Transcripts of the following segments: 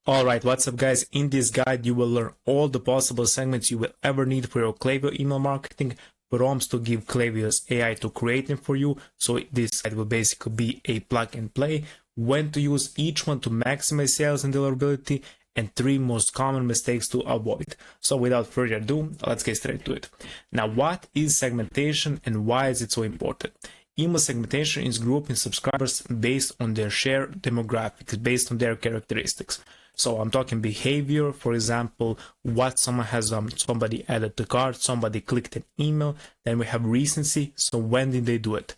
Alright, what's up guys? In this guide you will learn all the possible segments you will ever need for your Klaviyo email marketing, prompts to give Klaviyo's AI to create them for you. So this guide will basically be a plug and play, when to use each one to maximize sales and deliverability, and 3 most common mistakes to avoid. So without further ado, let's get straight to it. Now, what is segmentation and why is it so important? Email segmentation is grouping subscribers based on their shared demographics, based on their characteristics. So I'm talking behavior, for example, what someone has done. Somebody added the cart, somebody clicked an email. Then we have recency, so when did they do it?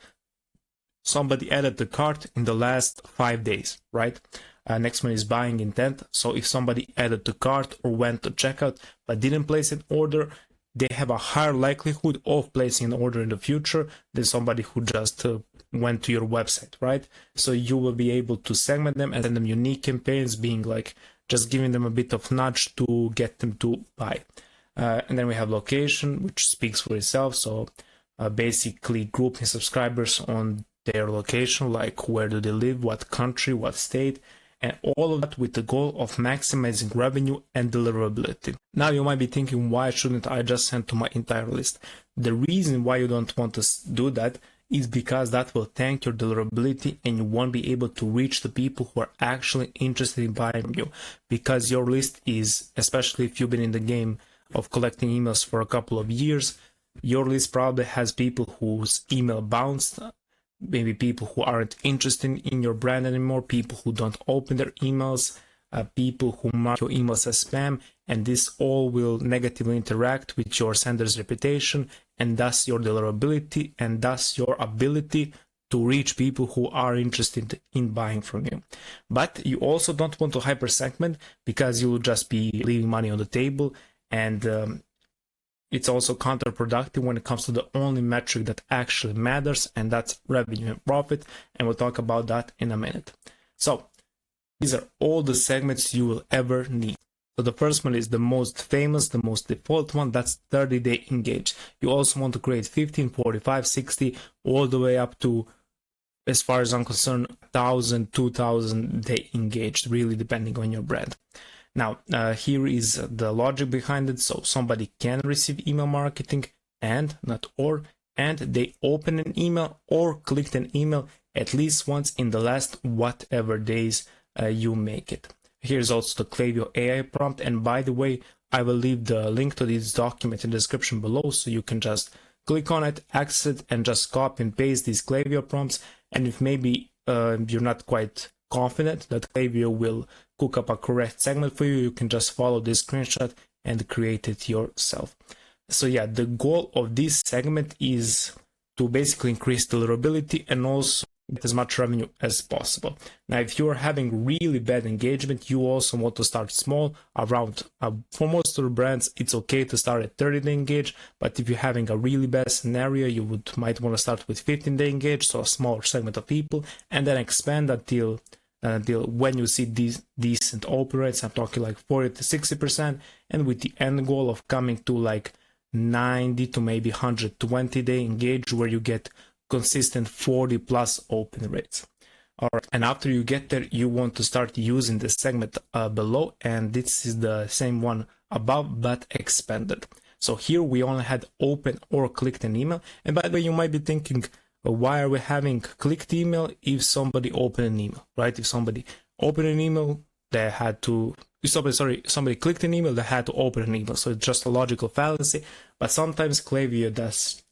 Somebody added the cart in the last 5 days, right? Next one is buying intent. So if somebody added the cart or went to checkout but didn't place an order, they have a higher likelihood of placing an order in the future than somebody who just went to your website, right? So you will be able to segment them and send them unique campaigns, being like just giving them a bit of nudge to get them to buy. And then we have location, which speaks for itself. So basically grouping subscribers on their location, like where do they live, what country, what state, and all of that with the goal of maximizing revenue and deliverability. Now you might be thinking, why shouldn't I just send to my entire list? The reason why you don't want to do that is because that will tank your deliverability and you won't be able to reach the people who are actually interested in buying from you, because your list is, especially if you've been in the game of collecting emails for a couple of years, your list probably has people whose email bounced, maybe people who aren't interested in your brand anymore, people who don't open their emails, people who mark your emails as spam, and this all will negatively interact with your sender's reputation and thus your deliverability and thus your ability to reach people who are interested in buying from you. But you also don't want to hyper segment, because you will just be leaving money on the table, and it's also counterproductive when it comes to the only metric that actually matters, and that's revenue and profit, and we'll talk about that in a minute. So these are all the segments you will ever need. So the first one is the most famous, the most default one, that's 30-day engage. You also want to create 15, 45, 60, all the way up to, as far as I'm concerned, 1,000, 2,000 day engaged, really depending on your brand. Now, here is the logic behind it. So somebody can receive email marketing and they open an email or clicked an email at least once in the last whatever days you make it. Here's also the Klaviyo AI prompt. And by the way, I will leave the link to this document in the description below, so you can just click on it, access it, and just copy and paste these Klaviyo prompts. And if maybe you're not quite confident that Klaviyo will cook up a correct segment for you, you can just follow this screenshot and create it yourself. So yeah, the goal of this segment is to basically increase deliverability and also get as much revenue as possible. Now, if you're having really bad engagement, you also want to start small, around for most of the brands it's okay to start at 30-day engage, but if you're having a really bad scenario, you might want to start with 15-day engage, so a smaller segment of people, and then expand until when you see these decent open rates. I'm talking like 40 to 60%, and with the end goal of coming to like 90 to maybe 120-day engage, where you get consistent 40 plus open rates. All right, and after you get there, you want to start using the segment below, and this is the same one above but expanded. So here we only had open or clicked an email. And by the way, you might be thinking, why are we having clicked email if somebody opened an email, right? If somebody opened an email, they had to, somebody clicked an email, they had to open an email. So it's just a logical fallacy, but sometimes Klaviyo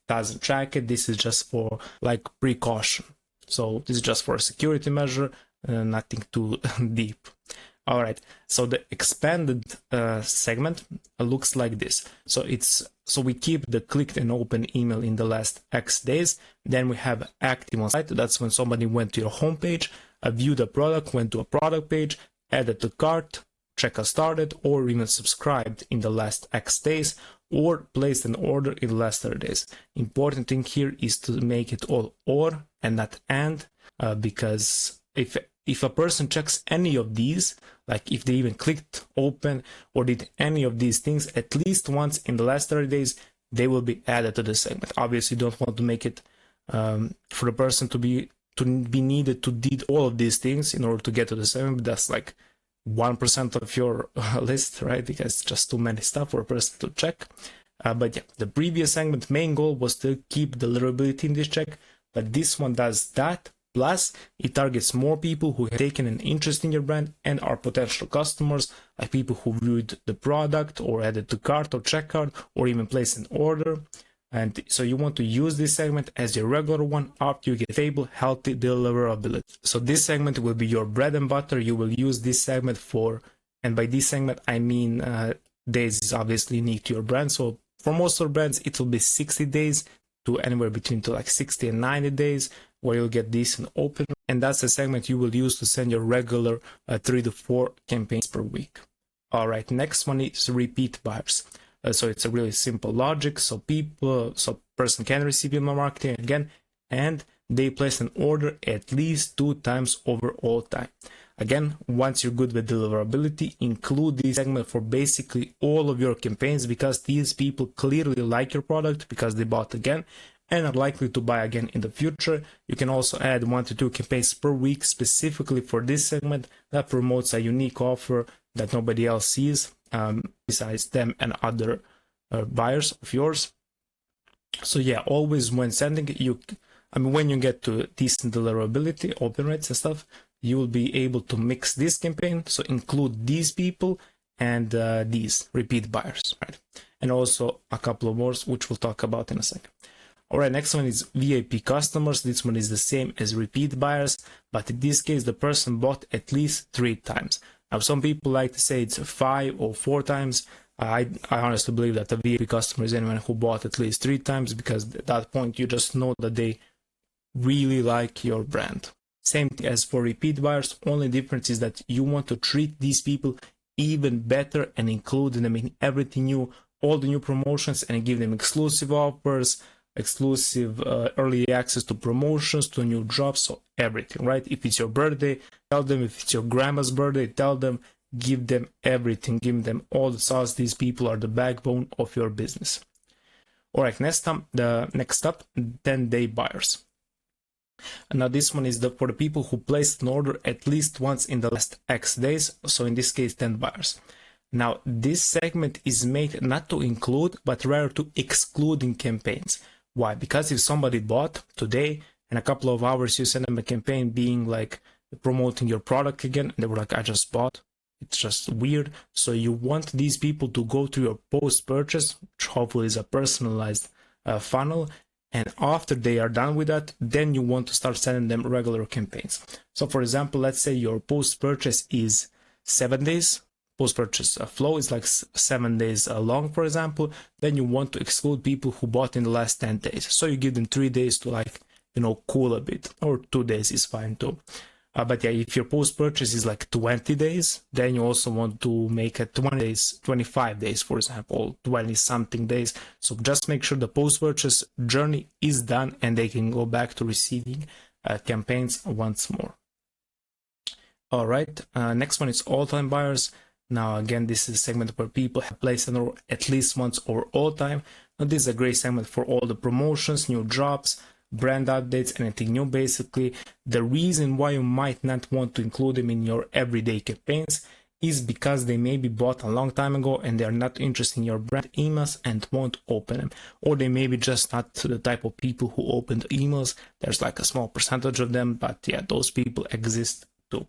doesn't track it. This is just for like precaution. So this is just for a security measure, nothing too deep. All right, so the expanded segment looks like this. So we keep the clicked and open email in the last X days. Then we have active on site. That's when somebody went to your homepage, viewed a product, went to a product page, added to cart, checkout started, or even subscribed in the last X days, or placed an order in the last 30 days. Important thing here is to make it all or and not and, because if a person checks any of these, like if they even clicked open or did any of these things at least once in the last 30 days, they will be added to the segment. Obviously, you don't want to make it for the person to be needed to did all of these things in order to get to the segment. That's like 1% of your list, right? Because it's just too many stuff for a person to check. But yeah, the previous segment main goal was to keep deliverability in this check, but this one does that. Plus, it targets more people who have taken an interest in your brand and are potential customers, like people who viewed the product or added to cart or checkout or even placed an order. And so you want to use this segment as your regular one after you get stable, healthy deliverability. So this segment will be your bread and butter. You will use this segment for, and by this segment, I mean days is obviously unique to your brand. So for most of the brands, it will be 60 days to anywhere between to like 60 and 90 days where you'll get decent open. And that's the segment you will use to send your regular 3 to 4 campaigns per week. All right, next one is repeat buyers. So it's a really simple logic. So person can receive email marketing again, and they place an order at least 2 times over all time. Again, once you're good with deliverability, include this segment for basically all of your campaigns, because these people clearly like your product because they bought again and are likely to buy again in the future. You can also add 1 to 2 campaigns per week specifically for this segment that promotes a unique offer that nobody else sees besides them and other buyers of yours. So yeah, always when sending when you get to decent deliverability, open rates and stuff, you will be able to mix this campaign. So include these people and these repeat buyers, right? And also a couple of more, which we'll talk about in a second. All right, next one is VIP customers. This one is the same as repeat buyers, but in this case, the person bought at least 3 times. Now, some people like to say it's 5 or 4 times. I honestly believe that a VIP customer is anyone who bought at least 3 times, because at that point, you just know that they really like your brand. Same as for repeat buyers, only difference is that you want to treat these people even better and include them in everything new, all the new promotions, and give them exclusive offers, exclusive early access to promotions, to new drops, so everything, right? If it's your birthday, tell them. If it's your grandma's birthday, tell them. Give them everything, give them all the sauce. These people are the backbone of your business. All right, next up, 10-day buyers. And now this one is for the people who placed an order at least once in the last X days. So in this case, 10 buyers. Now this segment is made not to include, but rather to excluding campaigns. Why? Because if somebody bought today, in a couple of hours you send them a campaign being like promoting your product again, and they were like, I just bought. It's just weird. So you want these people to go to your post-purchase, which hopefully is a personalized funnel. And after they are done with that, then you want to start sending them regular campaigns. So for example, let's say your post-purchase is 7 days. Post-purchase flow is like 7 days long, for example. Then you want to exclude people who bought in the last 10 days. So you give them 3 days to cool a bit, or 2 days is fine too. But yeah, if your post-purchase is like 20 days, then you also want to make it 20 days, 25 days, for example, 20 something days. So just make sure the post-purchase journey is done and they can go back to receiving campaigns once more. All right, next one is all-time buyers. Now, again, this is a segment where people have placed an order at least once or all time. Now, this is a great segment for all the promotions, new drops, brand updates, anything new basically. The reason why you might not want to include them in your everyday campaigns is because they maybe bought a long time ago and they're not interested in your brand emails and won't open them. Or they may be just not the type of people who open the emails. There's like a small percentage of them, but yeah, those people exist too.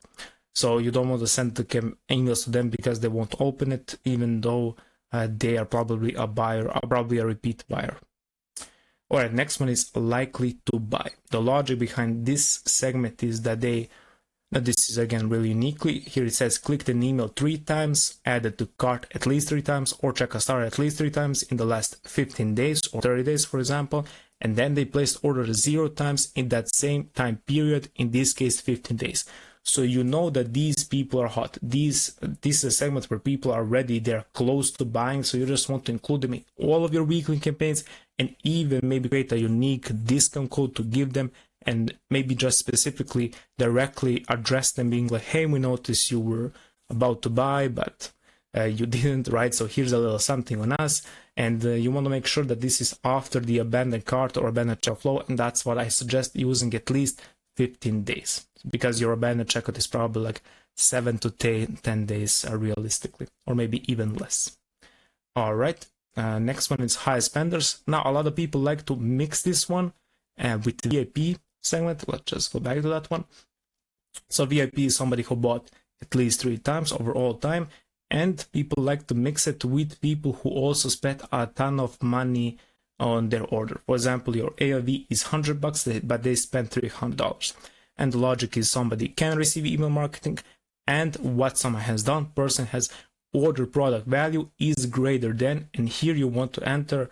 So you don't want to send the emails to them because they won't open it, even though they are probably a buyer, or probably a repeat buyer. All right, next one is likely to buy. The logic behind this segment is that this is again really uniquely. Here it says clicked an email 3 times, added to cart at least 3 times, or check a star at least 3 times in the last 15 days or 30 days, for example. And then they placed order 0 times in that same time period, in this case 15 days. So you know that these people are hot. This is a segment where people are ready, they're close to buying, so you just want to include them in all of your weekly campaigns, and even maybe create a unique discount code to give them, and maybe just specifically directly address them, being like, hey, we noticed you were about to buy, but you didn't, right? So here's a little something on us. And you want to make sure that this is after the abandoned cart or abandoned checkout flow, and that's what I suggest using at least 15 days, because your abandoned checkout is probably like 7 to 10 days realistically, or maybe even less. All right, next one is high spenders. Now, a lot of people like to mix this one with the VIP segment. Let's just go back to that one. So VIP is somebody who bought at least 3 times over all time, and people like to mix it with people who also spent a ton of money on their order. For example, your AOV is $100, but they spent $300. And the logic is somebody can receive email marketing, and what someone has done, person has order product value is greater than, and here you want to enter,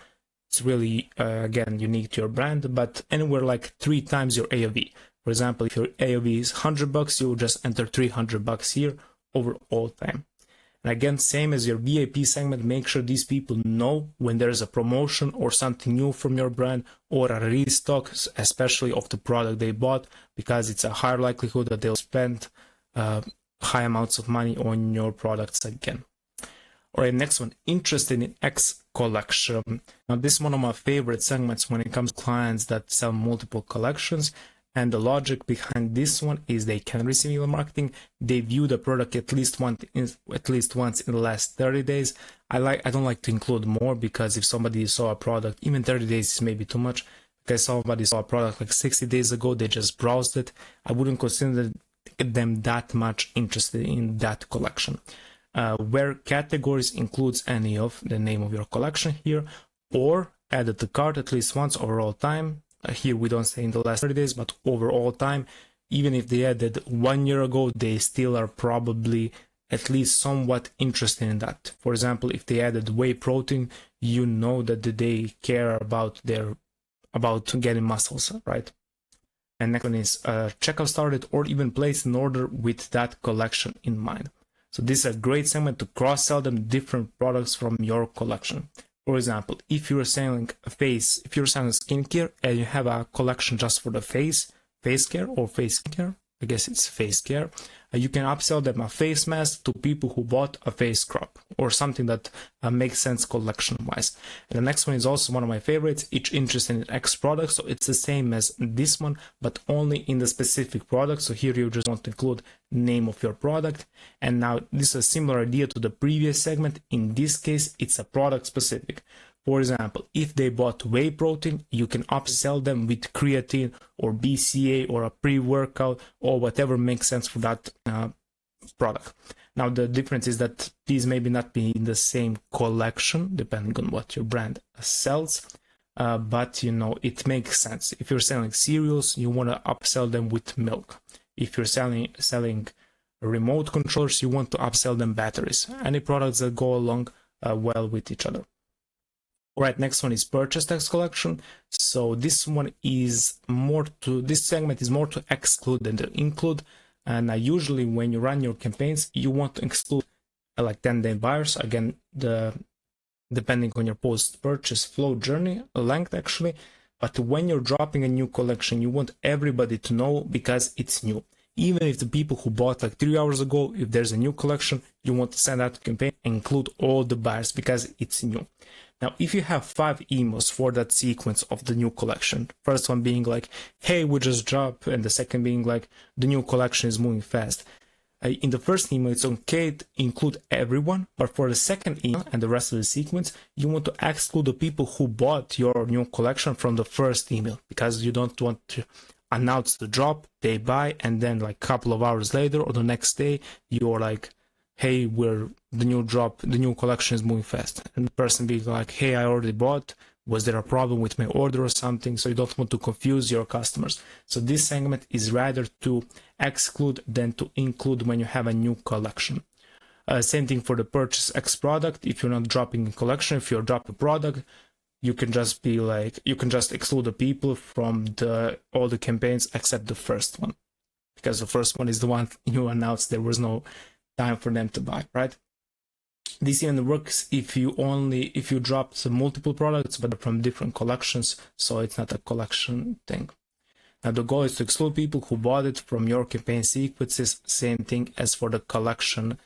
it's really, again, unique to your brand, but anywhere like 3 times your AOV. For example, if your AOV is $100, you will just enter $300 here over all time. And again, same as your VIP segment, make sure these people know when there's a promotion or something new from your brand or a restock, especially of the product they bought, because it's a higher likelihood that they'll spend high amounts of money on your products again. All right, next one, interested in X collection. Now, this is one of my favorite segments when it comes to clients that sell multiple collections. And the logic behind this one is they can receive email marketing. They view the product at least once in the last 30 days. I don't like to include more, because if somebody saw a product, even 30 days is maybe too much. Because somebody saw a product like 60 days ago, they just browsed it. I wouldn't consider them that much interested in that collection. Where categories includes any of the name of your collection here, or added to cart at least once over all time. Here we don't say in the last 30 days, but over all time. Even if they added 1 year ago, they still are probably at least somewhat interested in that. For example, if they added whey protein, you know that they care about getting muscles, right? And next one is checkout started or even placed an order with that collection in mind. So this is a great segment to cross-sell them different products from your collection. For example, if you're selling skincare and you have a collection just for the face care or face care, I guess it's face care, you can upsell them a face mask to people who bought a face scrub or something that makes sense collection-wise. And the next one is also one of my favorites, each interested in X product. So it's the same as this one, but only in the specific product. So here you just want to include name of your product. And now this is a similar idea to the previous segment. In this case, it's a product specific. For example, if they bought whey protein, you can upsell them with creatine or BCA or a pre-workout or whatever makes sense for that product. Now, the difference is that these maybe not be in the same collection, depending on what your brand sells, but it makes sense. If you're selling cereals, you want to upsell them with milk. If you're selling remote controllers, you want to upsell them batteries. Any products that go along well with each other. All right, next one is purchase text collection. So this segment is more to exclude than to include. And usually when you run your campaigns, you want to exclude like 10-day buyers. Again, depending on your post-purchase flow journey length actually. But when you're dropping a new collection, you want everybody to know because it's new. Even if the people who bought like 3 hours ago, if there's a new collection, you want to send out a campaign and include all the buyers because it's new. Now, if you have 5 emails for that sequence of the new collection, first one being like, hey, we just dropped, and the second being like, the new collection is moving fast. In the first email, it's okay to include everyone, but for the second email and the rest of the sequence, you want to exclude the people who bought your new collection from the first email, because you don't want to announce the drop, they buy, and then like a couple of hours later or the next day, you're like, hey, the new collection is moving fast. And the person being like, hey, I already bought. Was there a problem with my order or something? So you don't want to confuse your customers. So this segment is rather to exclude than to include when you have a new collection. Same thing for the purchase X product. If you're not dropping a collection, if you drop a product, you can just exclude the people from all the campaigns except the first one. Because the first one is the one you announced there was no time for them to buy, right? This even works if you drop some multiple products but from different collections, so it's not a collection thing. Now the goal is to exclude people who bought it from your campaign sequences, same thing as for the collection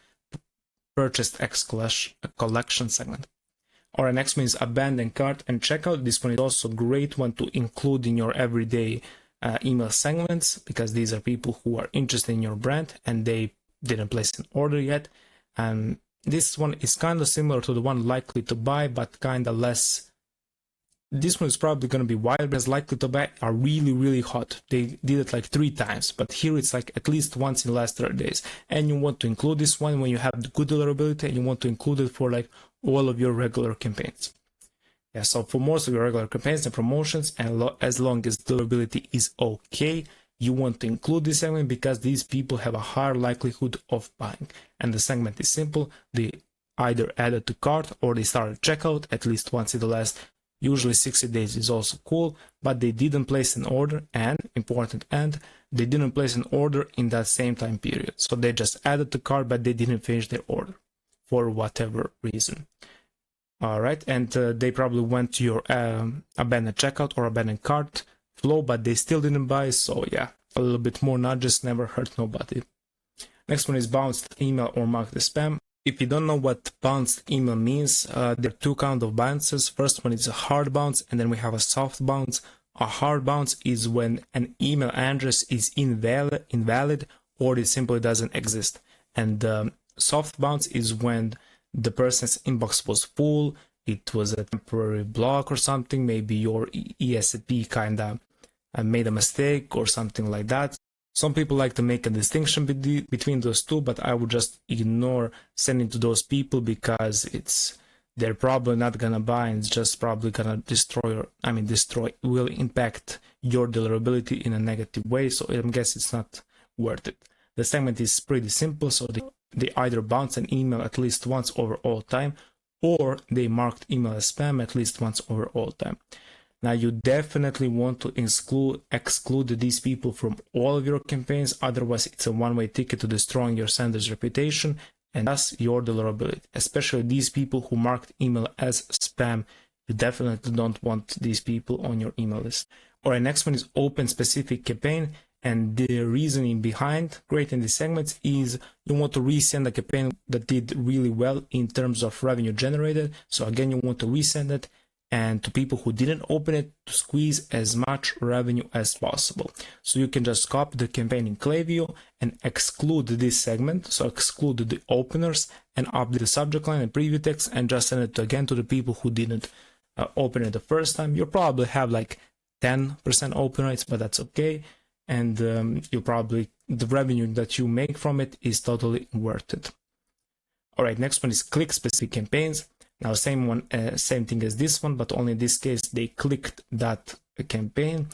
purchased X collection segment. Our next one is abandon cart and checkout. This one is also a great one to include in your everyday email segments, because these are people who are interested in your brand and they didn't place an order yet. And this one is kind of similar to the one likely to buy, but kind of less. This one is probably going to be wild because likely to buy are really, really hot. They did it like 3 times, but here it's like at least once in the last 30 days. And you want to include this one when you have the good deliverability, and you want to include it for like all of your regular campaigns. Yeah, so for most of your regular campaigns and promotions, and as long as deliverability is okay, you want to include this segment because these people have a higher likelihood of buying. And the segment is simple. They either added to cart or they started checkout at least once in the last, usually 60 days is also cool, but they didn't place an order, and important, and they didn't place an order in that same time period. So they just added to cart, but they didn't finish their order for whatever reason. All right, and they probably went to your abandoned checkout or abandoned cart flow, but they still didn't buy. So yeah, a little bit more nudges never hurt nobody. Next one is bounced email or marked as spam. If you don't know what bounced email means, there are 2 kinds of bounces. First one is a hard bounce, and then we have a soft bounce. A hard bounce is when an email address is invalid or it simply doesn't exist. And soft bounce is when the person's inbox was full, it was a temporary block or something, maybe your ESP kind of made a mistake or something like that. Some people like to make a distinction between those two, but I would just ignore sending to those people because they're probably not gonna buy, and it's just probably gonna will impact your deliverability in a negative way. So I guess it's not worth it. The segment is pretty simple, so they either bounce an email at least once over all time, or they marked email as spam at least once over all time. Now you definitely want to exclude these people from all of your campaigns, otherwise it's a one-way ticket to destroying your sender's reputation and thus your deliverability. Especially these people who marked email as spam, you definitely don't want these people on your email list. Alright, next one is open specific campaign, and the reasoning behind creating these segments is you want to resend a campaign that did really well in terms of revenue generated. So again, you want to resend it, and to people who didn't open it, to squeeze as much revenue as possible. So you can just copy the campaign in Klaviyo and exclude this segment, so exclude the openers and update the subject line and preview text and just send it again to the people who didn't open it the first time. You'll probably have like 10% open rates, but that's okay. And the revenue that you make from it is totally worth it. All right, next one is click specific campaigns. Now same thing as this one, but only in this case they clicked that campaign.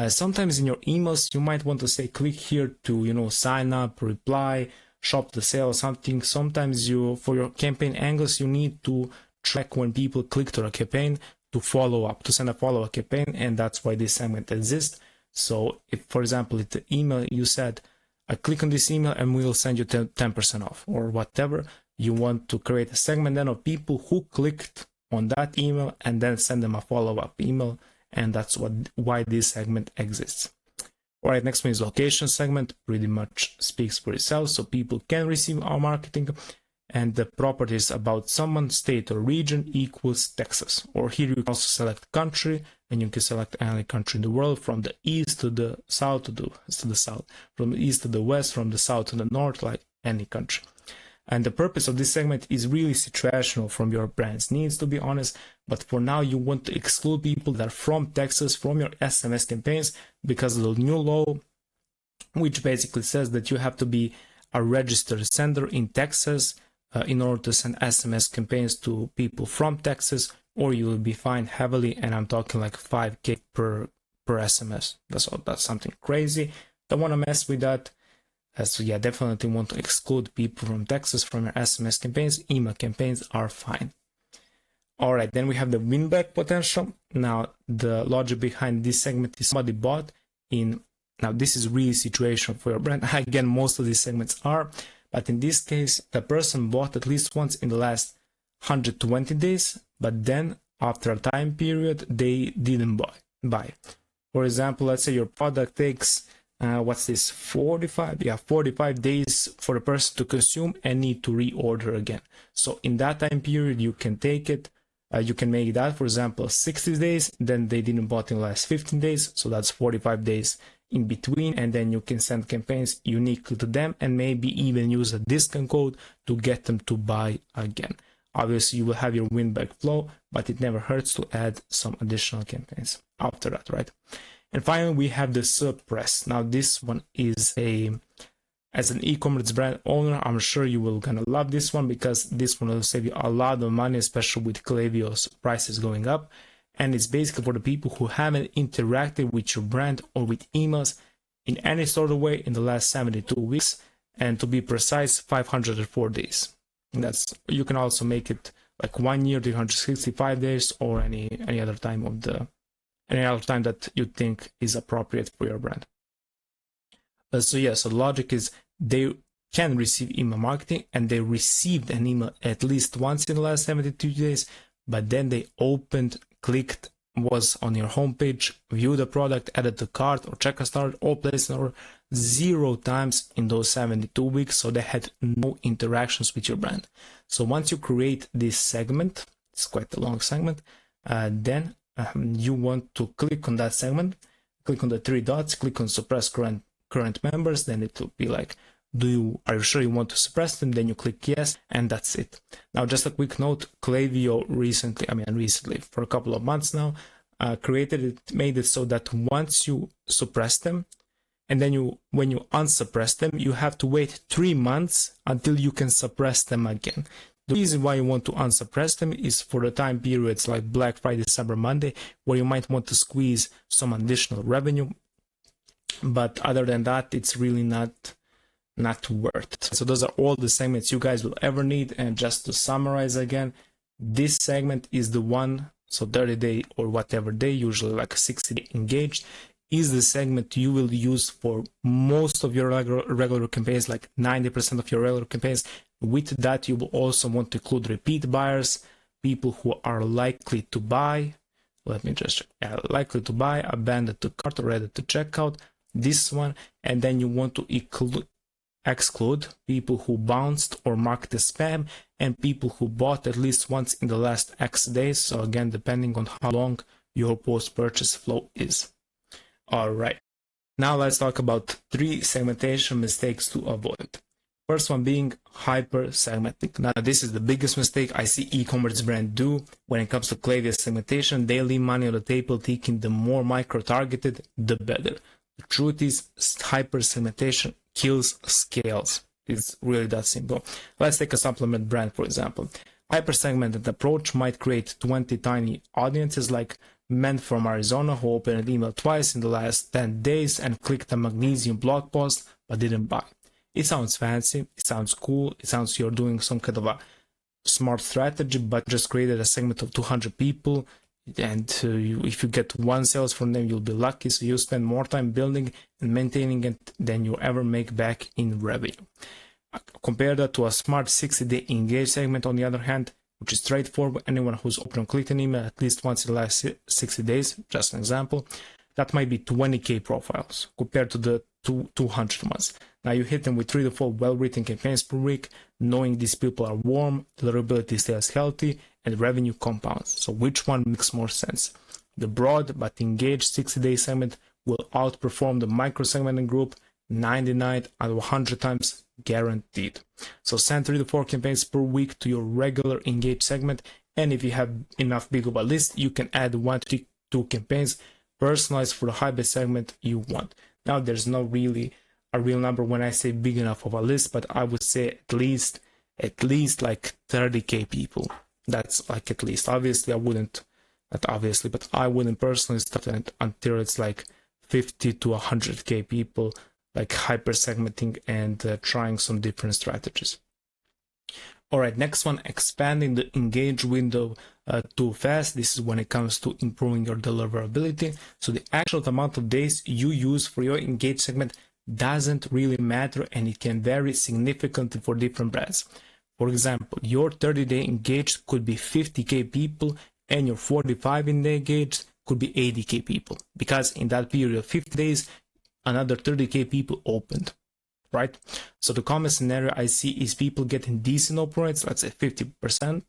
Sometimes in your emails you might want to say click here to sign up, reply, shop the sale or something. Sometimes for your campaign angles you need to track when people click to a campaign to follow up, to send a follow-up campaign, and that's why this segment exists. So if, for example, it's the email you said, click on this email and we'll send you 10% off or whatever, you want to create a segment then of people who clicked on that email and then send them a follow-up email, and that's why this segment exists. All right, next one is location segment. Pretty much speaks for itself, so people can receive our marketing, and the properties about someone, state or region equals Texas. Or here you can also select country, and you can select any country in the world, from the east to the south to the south, from the east to the west, from the south to the north, like any country. And the purpose of this segment is really situational from your brand's needs, to be honest. But for now, you want to exclude people that are from Texas from your SMS campaigns because of the new law, which basically says that you have to be a registered sender in Texas in order to send SMS campaigns to people from Texas, or you will be fined heavily. And I'm talking like $5,000 per SMS. That's something crazy. Don't want to mess with that. So yeah, definitely want to exclude people from Texas from your SMS campaigns. Email campaigns are fine. All right, then we have the win back potential. Now, the logic behind this segment is somebody bought in. Now, this is really situational for your brand. Again, most of these segments are, but in this case, the person bought at least once in the last 120 days, but then after a time period, they didn't buy. For example, let's say your product takes 45 days for a person to consume and need to reorder again. So in that time period, you can take it, you can make that, for example, 60 days, then they didn't bought in the last 15 days, so that's 45 days in between, and then you can send campaigns uniquely to them and maybe even use a discount code to get them to buy again. Obviously, you will have your win back flow, but it never hurts to add some additional campaigns after that, right? And finally, we have the suppress. Now, this one is as an e-commerce brand owner, I'm sure you will gonna love this one, because this one will save you a lot of money, especially with Klaviyo's prices going up. And it's basically for the people who haven't interacted with your brand or with emails in any sort of way in the last 72 weeks, and to be precise, 504 days. And you can also make it like 1 year, 365 days, or any other time that you think is appropriate for your brand. So the logic is they can receive email marketing, and they received an email at least once in the last 72 days, but then they opened, clicked, was on your homepage, viewed the product, added to cart or checkout start, or placed an order 0 times in those 72 weeks. So they had no interactions with your brand. So once you create this segment, it's quite a long segment, then you want to click on that segment, click on the 3 dots, click on suppress current members. Then it will be like, are you sure you want to suppress them? Then you click yes, and that's it. Now, just a quick note, Klaviyo recently, for a couple of months now, made it so that once you suppress them, and then when you unsuppress them, you have to wait 3 months until you can suppress them again. The reason why you want to unsuppress them is for the time periods like Black Friday, Cyber Monday, where you might want to squeeze some additional revenue. But other than that, it's really not worth it. So those are all the segments you guys will ever need. And just to summarize again, this segment is the one, so 30-day or whatever day, usually like 60-day engaged, is the segment you will use for most of your regular campaigns, like 90% of your regular campaigns. With that, you will also want to include repeat buyers, people who are likely to buy. Let me just check. Likely to buy, abandoned to cart, or ready to checkout. This one, and then you want to exclude people who bounced or marked as spam, and people who bought at least once in the last X days. So again, depending on how long your post-purchase flow is. All right. Now let's talk about 3 segmentation mistakes to avoid. First one being hyper segmenting. Now, this is the biggest mistake I see e-commerce brands do when it comes to Klaviyo segmentation. They leave money on the table, thinking the more micro-targeted, the better. The truth is, hyper segmentation kills scales. It's really that simple. Let's take a supplement brand, for example. Hyper-segmented approach might create 20 tiny audiences, like men from Arizona who opened an email twice in the last 10 days and clicked a magnesium blog post but didn't buy. It sounds fancy, it sounds cool, it sounds you're doing some kind of a smart strategy, but just created a segment of 200 people, and if you get 1 sales from them, you'll be lucky. So you spend more time building and maintaining it than you ever make back in revenue. Compare that to a smart 60-day engage segment, on the other hand, which is straightforward. Anyone who's opened or clicked an email at least once in the last 60 days, just an example, that might be 20K profiles compared to the 200 ones. Now you hit them with 3 to 4 well-written campaigns per week, knowing these people are warm, deliverability stays healthy, and revenue compounds. So which one makes more sense? The broad but engaged 60-day segment will outperform the micro-segmenting group 99 out of 100 times, guaranteed. So send 3 to 4 campaigns per week to your regular engaged segment, and if you have enough big of a list, you can add 1 to 2 campaigns personalized for the hybrid segment you want. Now, there's no really a real number when I say big enough of a list, but I would say at least like 30K people. That's like at least. Obviously, I wouldn't personally start it until it's like 50 to 100K people, like hyper segmenting and trying some different strategies. All right, next one, expanding the engage window too fast. This is when it comes to improving your deliverability. So the actual amount of days you use for your engage segment doesn't really matter, and it can vary significantly for different brands. For example, your 30-day engaged could be 50K people, and your 45-day engaged could be 80K people, because in that period of 50 days, another 30K people opened. Right? So the common scenario I see is people getting decent open rates, let's say 50%,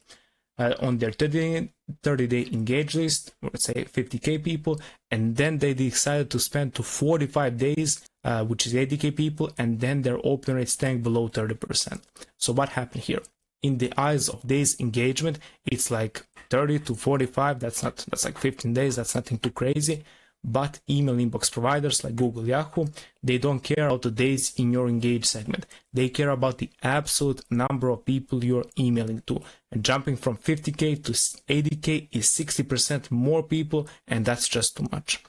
on their 30-day engaged list, let's say 50k people, and then they decided to spend to 45 days, which is 80k people, and then their open rate tanked below 30%. So what happened here? In the eyes of days engagement, it's like 30 to 45. That's like 15 days. That's nothing too crazy. But email inbox providers like Google, Yahoo, they don't care about the days in your engaged segment. They care about the absolute number of people you're emailing to. And jumping from 50k to 80k is 60% more people, and that's just too much.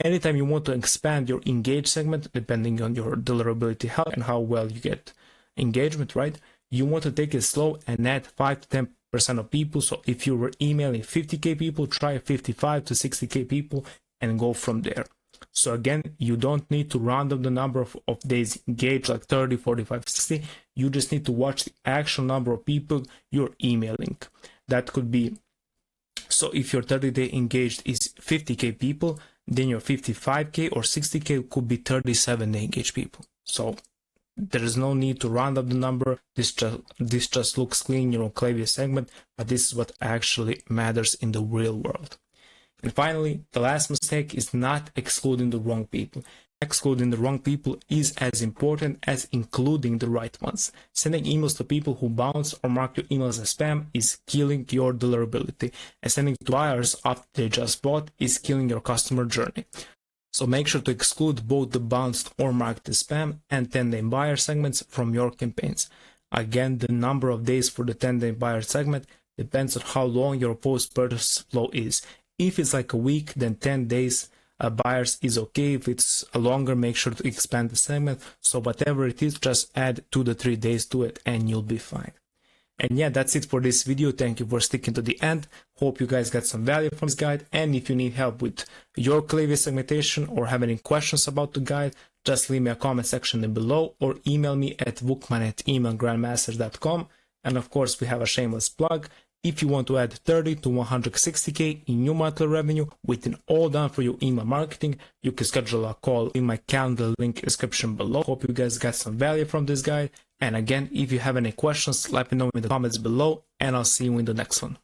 Anytime you want to expand your engaged segment, depending on your deliverability health and how well you get engagement, right? You want to take it slow and add 5 to 10% of people. So if you were emailing 50k people, try 55 to 60k people and go from there. So again, you don't need to round up the number of days engaged like 30, 45, 60. You just need to watch the actual number of people you're emailing. That could be, so if your 30-day engaged is 50k people, then your 55k or 60k could be 37-day engaged people. So there is no need to round up the number. This just looks clean, Klaviyo segment, but this is what actually matters in the real world. And finally, the last mistake is not excluding the wrong people. Excluding the wrong people is as important as including the right ones. Sending emails to people who bounce or mark your emails as spam is killing your deliverability. And sending to buyers after they just bought is killing your customer journey. So make sure to exclude both the bounced or marked as spam and 10-day buyer segments from your campaigns. Again, the number of days for the 10-day buyer segment depends on how long your post-purchase flow is. If it's like a week, then 10 days buyers is okay. If it's longer, make sure to expand the segment. So whatever it is, just add 2 to 3 days to it and you'll be fine. And yeah, that's it for this video. Thank you for sticking to the end. Hope you guys got some value from this guide. And if you need help with your Klaviyo segmentation or have any questions about the guide, just leave me a comment section below or email me at bookman@emailgrandmasters.com. And of course, we have a shameless plug. If you want to add 30 to 160k in new monthly revenue with an all done for you email marketing, you can schedule a call in my calendar link description below. Hope you guys got some value from this guide. And again, if you have any questions, let me know in the comments below, and I'll see you in the next one.